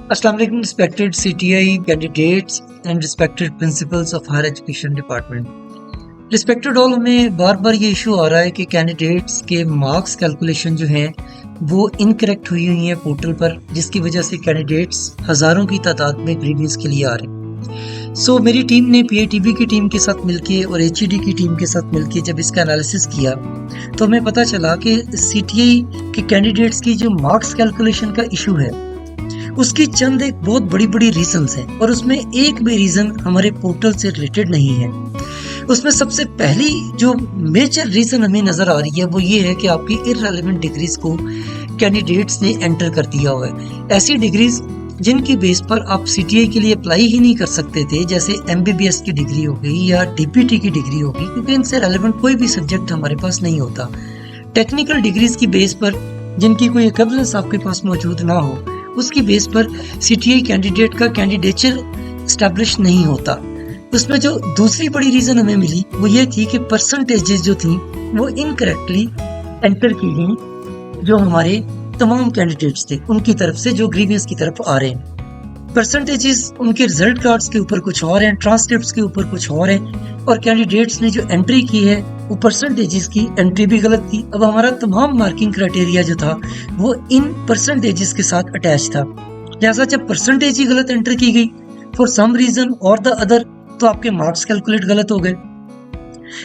Assalamu alaikum respected CTI candidates and respected principals of higher education department. Respected all, हमें बार बार ये issue आ रहा है कि कैंडिडेट्स के मार्क्स कैलकुलेशन जो हैं वो इनकरेक्ट हुई हैं पोर्टल पर, जिसकी वजह से कैंडिडेट्स हज़ारों की तादाद में ग्रीवियंस के लिए आ रहे हैं। सो मेरी टीम ने PITB की टीम के साथ मिलके और HED की टीम के साथ मिलके जब इसका एनालिसिस किया तो हमें पता चला कि CTI के कैंडिडेट्स की जो मार्क्स कैलकुलेशन का इशू है उसकी चंद एक बहुत बड़ी बड़ी रीजंस हैं, और उसमें एक भी रीजन हमारे पोर्टल से रिलेटेड नहीं है। उसमें सबसे पहली जो मेजर रीजन हमें नजर आ रही है वो ये है कि आपकी इररेलेवेंट डिग्रीज को कैंडिडेट्स ने एंटर कर दिया हुआ है। ऐसी डिग्रीज जिनकी बेस पर आप CTI के लिए अप्लाई ही नहीं कर सकते थे, जैसे MBBS की डिग्री हो गई या DPT की डिग्री होगी, क्योंकि इनसे रेलेवेंट कोई भी सब्जेक्ट हमारे पास नहीं होता। टेक्निकल डिग्रीज की बेस पर जिनकी कोई इक्विवेलेंस आपके पास मौजूद ना हो, उसकी बेस पर CTI कैंडिडेट का कैंडिडेचर एस्टैब्लिश नहीं होता। उसमें जो दूसरी बड़ी रीजन हमें मिली वो ये थी कि परसेंटेजेस जो थी वो इनकरेक्टली एंटर की गई, जो हमारे तमाम कैंडिडेट्स थे उनकी तरफ से जो ग्रीवियंस की तरफ आ रहे हैं। परसेंटेजेस उनके रिजल्ट कार्ड्स के ऊपर कुछ और हैं, ट्रांसक्रिप्ट्स के ऊपर कुछ और हैं, और कैंडिडेट्स ने जो एंट्री की है वो परसेंटेजेस की एंट्री भी गलत थी। अब हमारा तमाम मार्किंग क्राइटेरिया जो था वो इन परसेंटेजेस के साथ अटैच था, लिहाजा जब परसेंटेज ही गलत एंटर की गई फॉर सम रीजन और द अदर, तो आपके मार्क्स कैलकुलेट गलत हो गए।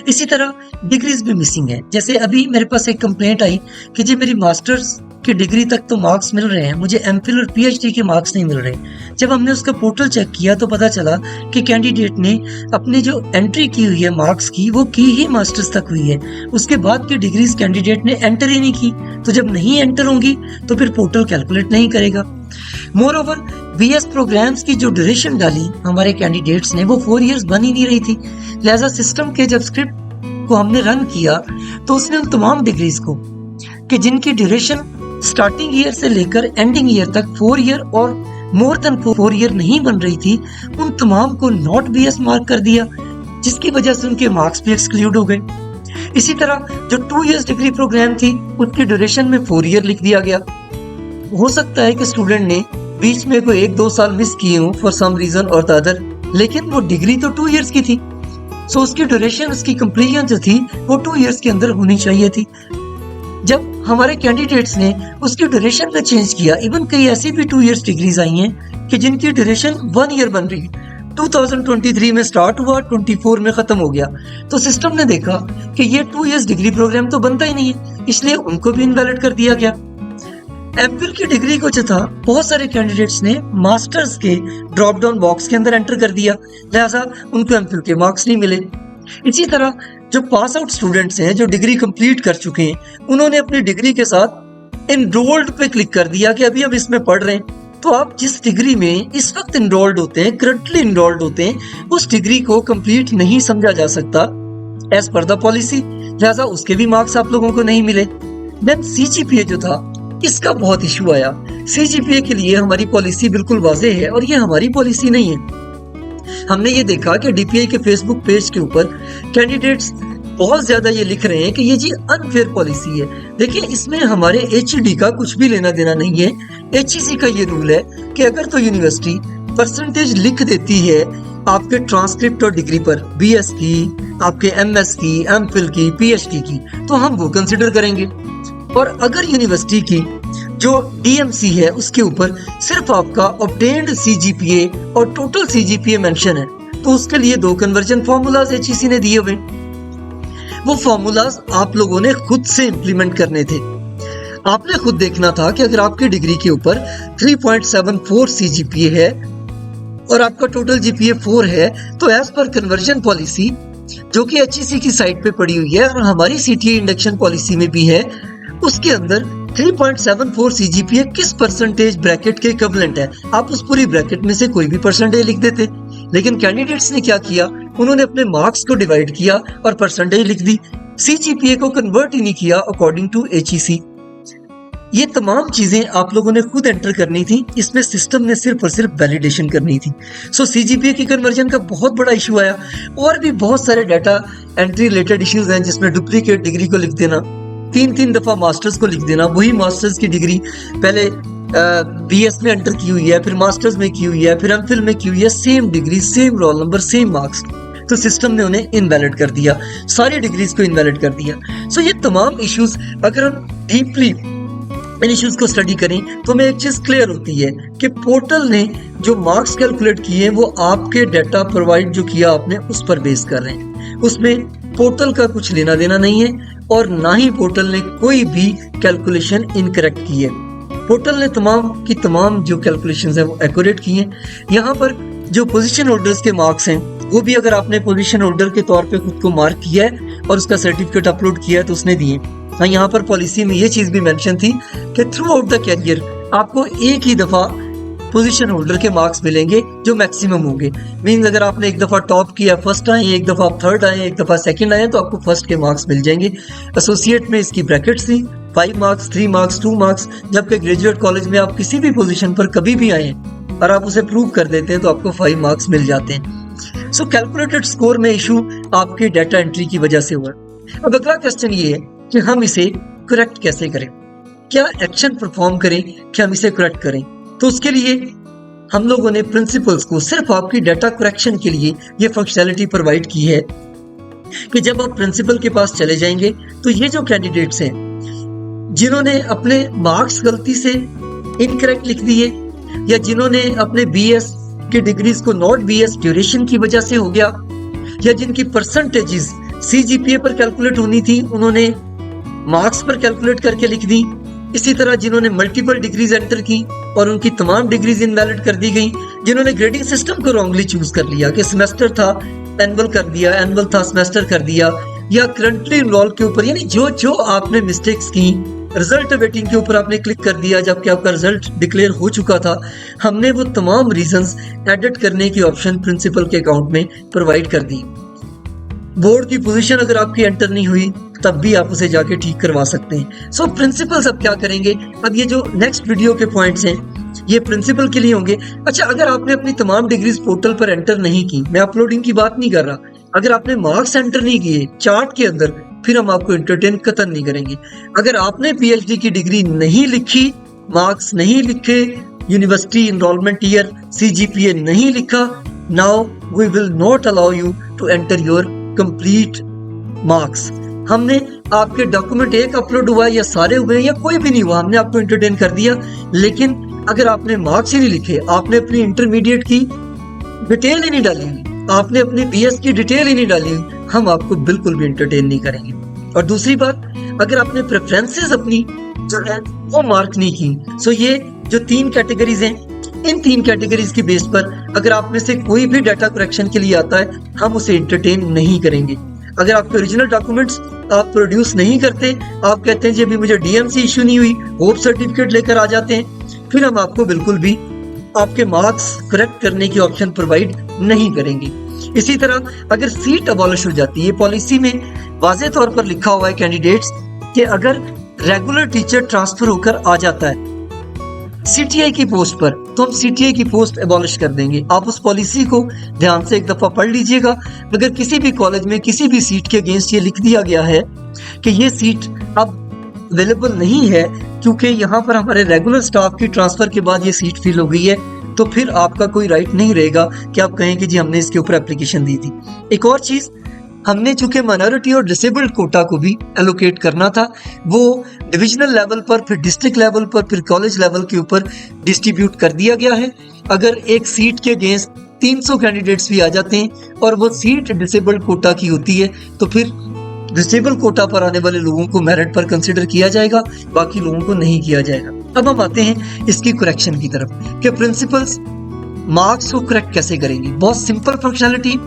इसी तरह डिग्रीज भी मिसिंग है। जैसे अभी मेरे पास एक कंप्लेंट आई कि जी मेरी मास्टर्स की डिग्री तक तो मार्क्स मिल रहे हैं, मुझे MPhil और PhD के मार्क्स नहीं मिल रहे। जब हमने उसका पोर्टल चेक किया तो पता चला कि कैंडिडेट ने अपनी जो एंट्री की हुई है मार्क्स की वो की ही मास्टर्स तक हुई है, उसके बाद की डिग्रीज कैंडिडेट ने एंटर ही नहीं की। तो जब नहीं एंटर होंगी तो फिर पोर्टल कैलकुलेट नहीं करेगा। मोर ओवर BS प्रोग्राम्स की जो ड्यूरेशन डाली हमारे कैंडिडेट्स ने वो 4 इयर्स बन ही नहीं रही थी, लिहाजा सिस्टम के जब स्क्रिप्ट को हमने रन किया तो उसने उन तमाम डिग्रीज को कि जिनकी ड्यूरेशन स्टार्टिंग ईयर से लेकर एंडिंग ईयर तक 4 ईयर और मोर देन 4 ईयर नहीं बन रही थी, उन तमाम को नॉट BS मार्क कर दिया, जिसकी वजह से उनके मार्क्स भी एक्सक्लूड हो गए। इसी तरह जो 2 इयर्स डिग्री प्रोग्राम थी उसकी ड्यूरेशन में 4 ईयर लिख दिया गया। हो सकता है कि स्टूडेंट ने बीच में कोई 1-2 साल मिस किए हों फॉर सम रीजन और द अदर, लेकिन वो डिग्री तो 2 इयर्स की थी, सो उसकी ड्यूरेशन, उसकी कंप्लीशन जो थी वो 2 इयर्स के अंदर होनी चाहिए थी। जब हमारे कैंडिडेट्स ने उसकी ड्यूरेशन में चेंज किया, इवन कई ऐसी भी 2 इयर्स डिग्रीज आई हैं कि जिनकी ड्यूरेशन 1 ईयर बन रही है, 2023 में स्टार्ट हुआ, 24 में खत्म हो गया, तो सिस्टम ने देखा कि ये 2 इयर्स डिग्री प्रोग्राम तो बनता ही नहीं है, इसलिए उनको भी इनवैलिड कर दिया गया। MPhil की डिग्री को जो था बहुत सारे कैंडिडेट्स ने मास्टर्स के ड्रॉप डाउन बॉक्स के अंदर एंटर कर दिया, लिहाजा उनको MPhil के मार्क्स नहीं मिले। इसी तरह जो पास आउट स्टूडेंट्स हैं जो डिग्री कंप्लीट कर चुके हैं, उन्होंने अपनी डिग्री के साथ एनरोल्ड पे क्लिक कर दिया कि अभी हम इसमें पढ़ रहे हैं। तो आप जिस डिग्री में इस वक्त एनरोल्ड होते हैं, करंटली एनरोल्ड होते हैं, उस डिग्री को कंप्लीट नहीं समझा जा सकता एज पर द पॉलिसी, लिहाजा उसके भी मार्क्स आप लोगों को नहीं मिले। देन CGPA जो था इसका बहुत इशू आया। CGPA के लिए हमारी पॉलिसी बिल्कुल वाज़ेह है और ये हमारी पॉलिसी नहीं है। हमने ये देखा कि DPI के फेसबुक पेज के ऊपर कैंडिडेट्स बहुत ज्यादा ये लिख रहे हैं कि ये जी अनफेयर पॉलिसी है। देखिए, इसमें हमारे HED का कुछ भी लेना देना नहीं है। HEC का ये रूल है कि अगर तो यूनिवर्सिटी परसेंटेज लिख देती है आपके ट्रांसक्रिप्ट और डिग्री पर, BS की, आपके MS की, MPhil की, PhD की, तो हम वो कंसिडर करेंगे। और अगर यूनिवर्सिटी की जो DMC है उसके ऊपर सिर्फ आपका ऑब्टेन्ड CGPA और टोटल CGPA मेंशन है, तो उसके लिए 2 कन्वर्जन फॉर्मूलाज HEC ने दिए हुए। वो फॉर्मूलाज आप लोगों ने खुद से इंप्लीमेंट करने थे। आपने खुद देखना था कि अगर आपकी डिग्री के ऊपर 3.74 CGPA है और आपका टोटल GPA 4 है, तो एज पर कन्वर्जन पॉलिसी जो कि HEC की साइट पे पड़ी हुई है और हमारी CTI इंडक्शन पॉलिसी में भी है, उसके अंदर 3.74 CGPA किस परसेंटेज ब्रैकेट के इक्विवेलेंट है, आप उस पूरी ब्रैकेट में से कोई भी परसेंटेज लिख देते। लेकिन कैंडिडेट्स ने क्या किया, उन्होंने अपने मार्क्स को डिवाइड किया और परसेंटेज लिख दी, CGPA को कन्वर्ट ही नहीं किया अकॉर्डिंग टू HEC। ये तमाम चीजें आप लोगों ने खुद एंटर करनी थी, इसमें सिस्टम ने सिर्फ और सिर्फ वैलिडेशन करनी थी। सो CGPA की कन्वर्जन का बहुत बड़ा इशू आया, और भी बहुत सारे डाटा एंट्री रिलेटेड इश्यूज हैं, जिसमें डुप्लीकेट डिग्री को लिख देना, 3-3 दफा मास्टर्स को लिख देना, वही मास्टर्स की डिग्री पहले बीएस में एंटर की हुई है, फिर मास्टर्स में की हुई है, फिर एमफिल में की हुई है, same degree, same roll number, same marks, तो सिस्टम ने उन्हें इनवैलिड कर दिया, सारी डिग्रीज को इनवैलिड कर दिया। सो ये तमाम इश्यूज अगर हम डीपली इन इश्यूज को स्टडी करें तो हमें एक चीज क्लियर होती है कि पोर्टल ने जो मार्क्स कैलकुलेट किए हैं वो आपके डाटा प्रोवाइड जो किया आपने उस पर बेस कर रहे हैं, उसमें पोर्टल का कुछ लेना देना नहीं है और ना ही पोर्टल ने कोई भी कैलकुलेशन इनकरेक्ट की है। पोर्टल ने तमाम की तमाम जो कैलकुलेशंस हैं वो एक्यूरेट की हैं। यहाँ पर जो पोजीशन होल्डर्स के मार्क्स हैं वो भी अगर आपने पोजीशन होल्डर के तौर पे खुद को मार्क किया है और उसका सर्टिफिकेट अपलोड किया है तो उसने दिए। हाँ, यहाँ पर पॉलिसी में ये चीज भी मेंशन थी कि थ्रू आउट द कैरियर आपको एक ही दफा पोजीशन होल्डर के मार्क्स मिलेंगे जो मैक्सिमम होंगे। मींस अगर आपने एक दफा टॉप किया, फर्स्ट आए, एक दफा आप थर्ड आए, एक दफा सेकंड आए, तो आपको फर्स्ट के मार्क्स मिल जाएंगे। एसोसिएट में इसकी ब्रैकेट्स थी 5 मार्क्स, 3 मार्क्स, 2 मार्क्स, जबकि ग्रेजुएट कॉलेज में आप किसी भी पोजीशन पर कभी भी आए और आप उसे प्रूव कर देते हैं तो आपको 5 मार्क्स मिल जाते हैं। सो कैलकुलेटेड स्कोर में इशू आपके डाटा एंट्री की वजह से हुआ। अब अगला क्वेश्चन ये है कि हम इसे करेक्ट कैसे करें, क्या एक्शन परफॉर्म करें कि हम इसे करेक्ट करें। तो उसके लिए हम लोगों ने प्रिंसिपल्स को सिर्फ आपकी डाटा करेक्शन के लिए ये फंक्शनैलिटी प्रोवाइड की है कि जब आप प्रिंसिपल के पास चले जाएंगे तो ये जो कैंडिडेट्स हैं जिन्होंने अपने मार्क्स गलती से इनकरेक्ट लिख दिए या जिन्होंने अपने बीएस की डिग्रीज को नॉट बीएस ड्यूरेशन की वजह से हो गया या जिनकी परसेंटेजेस सीजीपीए पर कैलकुलेट होनी थी उन्होंने मार्क्स पर कैलकुलेट करके लिख दी, इसी तरह जिन्होंने मल्टीपल डिग्रीज एंटर की और उनकी तमाम डिग्रीज इनवैलिड कर दी गई, जिन्होंने ग्रेडिंग सिस्टम को रॉन्गली चूज कर लिया कि सेमेस्टर था एनुअल कर दिया, एनुअल था सेमेस्टर कर दिया, या करंटली इनरोल के ऊपर, यानी जो जो आपने मिस्टेक्स की रिजल्ट वेटिंग के ऊपर आपने क्लिक कर दिया जबकि आपका रिजल्ट डिक्लेयर हो चुका था, हमने वो तमाम रीजंस एडिट करने की ऑप्शन प्रिंसिपल के अकाउंट में प्रोवाइड कर दी। बोर्ड की पोजीशन अगर आपकी एंटर नहीं हुई तब भी आप उसे जाके ठीक करवा सकते हैं। सो प्रिंसिपल्स अब क्या करेंगे, अब ये जो नेक्स्ट वीडियो के पॉइंट्स हैं ये प्रिंसिपल के लिए होंगे। अच्छा, अगर आपने अपनी तमाम डिग्रीज पोर्टल पर एंटर नहीं की, मैं अपलोडिंग की बात नहीं कर रहा, अगर आपने मार्क्स एंटर नहीं किए चार्ट के अंदर, फिर हम आपको एंटरटेन कतन नहीं करेंगे। अगर आपने पीएचडी की डिग्री नहीं लिखी, मार्क्स नहीं लिखे, यूनिवर्सिटी इनरोलमेंट ईयर, सीजीपीए नहीं लिखा, now we will not allow you to enter your complete marks. हमने आपके डॉक्यूमेंट एक अपलोड हुआ है या सारे हुए हैं या कोई भी नहीं हुआ, हमने आपको एंटरटेन कर दिया, लेकिन अगर आपने मार्क्स ही नहीं लिखे, आपने अपनी इंटरमीडिएट की डिटेल ही नहीं डाली, आपने अपनी बीएस की डिटेल ही नहीं डाली, हम आपको बिल्कुल भी एंटरटेन नहीं करेंगे। और दूसरी बात, अगर आपने प्रेफरेंसेस अपनी जो है वो मार्क नहीं की, सो ये जो 3 कैटेगरीज हैं, इन 3 कैटेगरीज की बेस पर अगर आप में से कोई भी डाटा करेक्शन के लिए आता है, हम उसे एंटरटेन नहीं करेंगे। अगर आपके ओरिजिनल डॉक्यूमेंट्स आप प्रोड्यूस नहीं करते, आप कहते हैं जी अभी मुझे डीएमसी इशू नहीं हुई, होप सर्टिफिकेट लेकर आ जाते हैं, फिर हम आपको बिल्कुल भी आपके मार्क्स करेक्ट करने की ऑप्शन प्रोवाइड नहीं करेंगे। इसी तरह अगर सीट अबॉलिश हो जाती है, पॉलिसी में वाज़ेह तौर पर लिखा हुआ है कैंडिडेट्स कि अगर रेगुलर टीचर ट्रांसफर होकर आ जाता है सीटीआई की पोस्ट पर, तो हम सीटीआई की पोस्ट एबॉलिश कर देंगे। आप उस पॉलिसी को ध्यान से एक दफा पढ़ लीजिएगा। अगर किसी भी कॉलेज में किसी भी सीट के अगेंस्ट ये लिख दिया गया है कि ये सीट अब अवेलेबल नहीं है क्योंकि यहाँ पर हमारे रेगुलर स्टाफ की ट्रांसफर के बाद ये सीट फिल हो गई है, तो फिर आपका कोई राइट नहीं रहेगा कि आप कहें कि जी हमने इसके ऊपर एप्लीकेशन दी थी। एक और चीज, हमने चूंकि माइनॉरिटी और डिसेबल्ड कोटा को भी एलोकेट करना था, वो डिविजनल लेवल पर, फिर डिस्ट्रिक्ट लेवल पर, फिर कॉलेज लेवल के ऊपर डिस्ट्रीब्यूट कर दिया गया है। अगर एक सीट के अगेंस्ट 300 कैंडिडेट्स भी आ जाते हैं और वो सीट डिसेबल्ड कोटा की होती है, तो फिर डिसेबल कोटा पर आने वाले लोगों को मेरिट पर कंसिडर किया जाएगा, बाकी लोगों को नहीं किया जाएगा। अब हम आते हैं इसकी करेक्शन की तरफ कि प्रिंसिपल्स मार्क्स को करेक्ट कैसे करेंगे। बहुत सिंपल फंक्शनलिटी,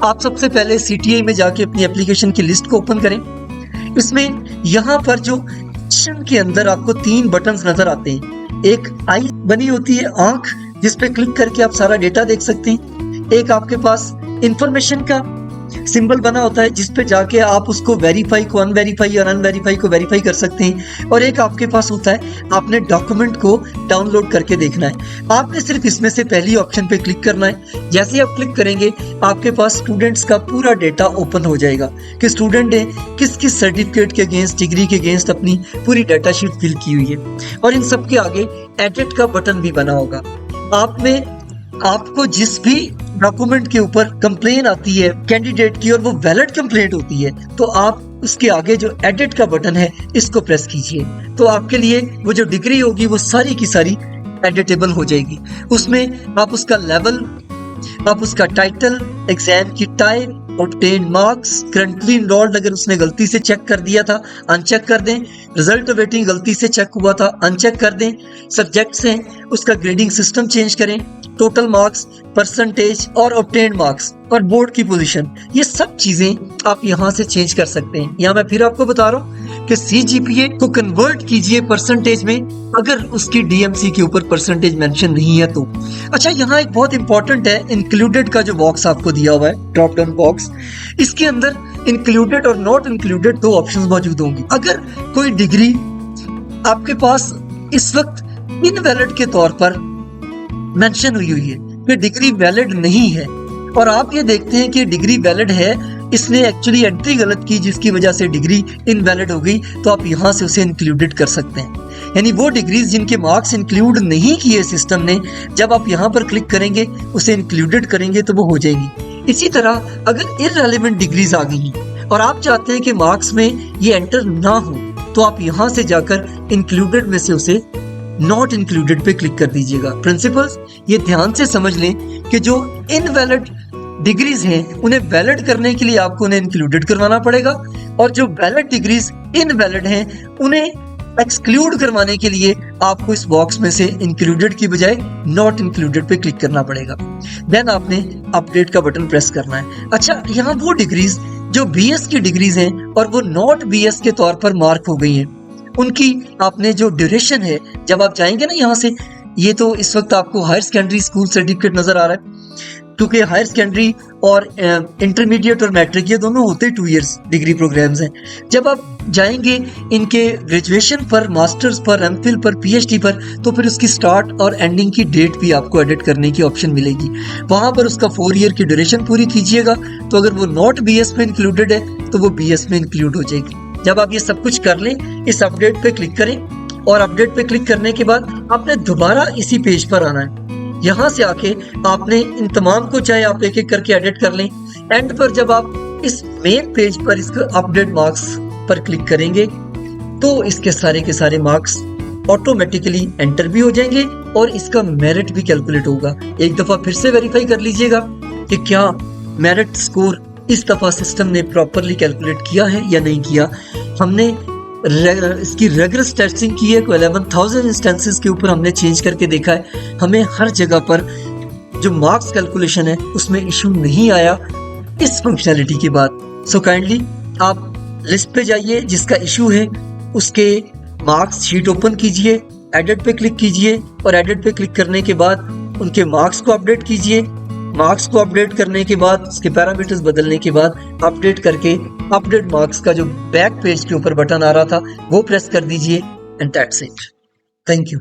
आप सबसे पहले सीटीआई में जाके अपनी एप्लीकेशन की लिस्ट को ओपन करें। इसमें यहाँ पर जो सेक्शन के अंदर आपको 3 बटन्स नजर आते हैं। एक आई बनी होती है, आंख, जिस पे क्लिक करके आप सारा डेटा देख सकते हैं। एक आपके पास इंफॉर्मेशन का सिंबल बना होता है जिस पे जाके आप उसको वेरीफाई को अनवेरीफाई और अनवेरीफाई को वेरीफाई कर सकते हैं। और एक आपके पास होता है, आपने डॉक्यूमेंट को डाउनलोड करके देखना है। आपने सिर्फ इसमें से पहली ऑप्शन पे क्लिक करना है। जैसे ही आप क्लिक करेंगे आपके पास स्टूडेंट्स का पूरा डेटा ओपन हो जाएगा कि स्टूडेंट ने किस किस सर्टिफिकेट के अगेंस्ट, डिग्री के अगेंस्ट अपनी पूरी डाटा शीट फिल की हुई है। और इन सब के आगे एडिट का बटन भी बना होगा। आपको जिस भी डॉक्यूमेंट के ऊपर कंप्लेन आती है कैंडिडेट की और वो वैलिड कंप्लेंट होती है, तो आप उसके आगे जो एडिट का बटन है इसको प्रेस कीजिए, तो आपके लिए वो जो डिग्री होगी वो सारी की सारी एडिटेबल हो जाएगी। उसमें आप उसका लेवल, आप उसका टाइटल, एग्जाम की type, obtain marks, currently enrolled अगर उसने गलती से चेक कर दिया था अनचेक कर दें, रिजल्ट वेटिंग गलती से चेक हुआ था अनचेक कर दें, सब्जेक्ट्स हैं उसका ग्रेडिंग सिस्टम चेंज करें, टोटल मार्क्स, परसेंटेज और ऑब्टेन मार्क्स और बोर्ड की पोजीशन, ये सब चीजें आप यहाँ से चेंज कर सकते हैं। यहाँ मैं फिर आपको बता रहा हूँ कि CGPA को कन्वर्ट कीजिए परसेंटेज में अगर उसकी DMC के ऊपर परसेंटेज मेंशन नहीं है तो। अच्छा, यहाँ एक बहुत इंपॉर्टेंट है, इंक्लूडेड का जो बॉक्स आपको दिया हुआ है, ड्रॉप डाउन बॉक्स, इसके अंदर इंक्लूडेड और नॉट इंक्लूडेड दो ऑप्शंस मौजूद होंगी। अगर कोई डिग्री आपके पास इस वक्त इनवैलिड के तौर पर मेंशन हुई है कि डिग्री वैलिड नहीं है और आप ये देखते हैं कि डिग्री वैलिड है, इसने एक्चुअली एंट्री गलत की जिसकी वजह से डिग्री इनवैलिड हो गई, तो आप यहाँ से उसे इंक्लूडेड कर सकते हैं। यानी वो डिग्रीज जिनके मार्क्स इंक्लूड नहीं किए सिस्टम ने, जब आप यहाँ पर क्लिक करेंगे उसे इंक्लूडेड करेंगे तो वो हो जाएंगी। इसी तरह अगर इररेलेवेंट डिग्रीज आ गई हैं और आप चाहते हैं कि मार्क्स में ये एंटर ना हो, तो आप यहाँ से जाकर इंक्लूडेड में से उसे नॉट इंक्लूडेड पे क्लिक कर दीजिएगा। प्रिंसिपल्स ये ध्यान से समझ लें कि जो इनवैलिड डिग्रीज हैं उन्हें वैलिड करने के लिए आपको उन्हें इंक्लूडेड करवाना पड़ेगा और जो वैलिड डिग्रीज इनवैलिड हैं उन्हें एक्सक्लूड करवाने के लिए आपको इस बॉक्स में से इंक्लूडेड की बजाय नॉट इंक्लूडेड पे क्लिक करना पड़ेगा। देन आपने अपडेट का बटन प्रेस करना है। अच्छा, यहाँ वो डिग्रीज जो BS की डिग्रीज हैं और वो नॉट BS के तौर पर मार्क हो गई हैं, उनकी आपने जो ड्यूरेशन है, जब आप जाएंगे ना यहाँ से, ये तो इस वक्त आपको हायर सेकेंडरी स्कूल सर्टिफिकेट नजर आ रहा है क्योंकि हायर सेकेंडरी और इंटरमीडिएट और मैट्रिक ये दोनों होते 2 इयर्स डिग्री प्रोग्राम्स हैं। जब आप जाएंगे इनके ग्रेजुएशन पर, मास्टर्स पर, MPhil पर, PhD पर, तो फिर उसकी स्टार्ट और एंडिंग की डेट भी आपको एडिट करने की ऑप्शन मिलेगी। वहां पर उसका 4 ईयर की ड्यूरेशन पूरी कीजिएगा, तो अगर वो नॉट BS में इंक्लूडेड है तो वो BS में इंक्लूड हो जाएगी। जब आप ये सब कुछ कर लें, इस अपडेट पे क्लिक करें और अपडेट पे क्लिक करने के बाद आपने दोबारा इसी पेज पर आना है। यहाँ से आके आपने इन तमाम को चाहे आप एक एक करके एडिट कर लें। एंड पर जब आप इस मेन पेज पर इसका अपडेट मार्क्स पर क्लिक करेंगे तो इसके सारे के सारे मार्क्स ऑटोमेटिकली एंटर भी हो जाएंगे और इसका मेरिट भी कैलकुलेट होगा। एक दफा फिर से वेरीफाई कर लीजिएगा कि क्या मेरिट स्कोर इस दफा सिस्टम ने प्रॉपरली कैलकुलेट किया है या नहीं किया। हमने इसकी रेगुलर टेस्टिंग की है, 11,000 इंस्टेंसेस के ऊपर हमने चेंज करके देखा है, हमें हर जगह पर जो मार्क्स कैलकुलेशन है उसमें इशू नहीं आया इस फंक्शनैलिटी के बाद। सो काइंडली आप लिस्ट पे जाइए, जिसका इशू है उसके मार्क्स शीट ओपन कीजिए, एडिट पे क्लिक कीजिए और एडिट पे क्लिक करने के बाद उनके मार्क्स को अपडेट कीजिए। मार्क्स को अपडेट करने के बाद, उसके पैरामीटर्स बदलने के बाद अपडेट करके अपडेट मार्क्स का जो बैक पेज के ऊपर बटन आ रहा था वो प्रेस कर दीजिए and that's it. Thank you.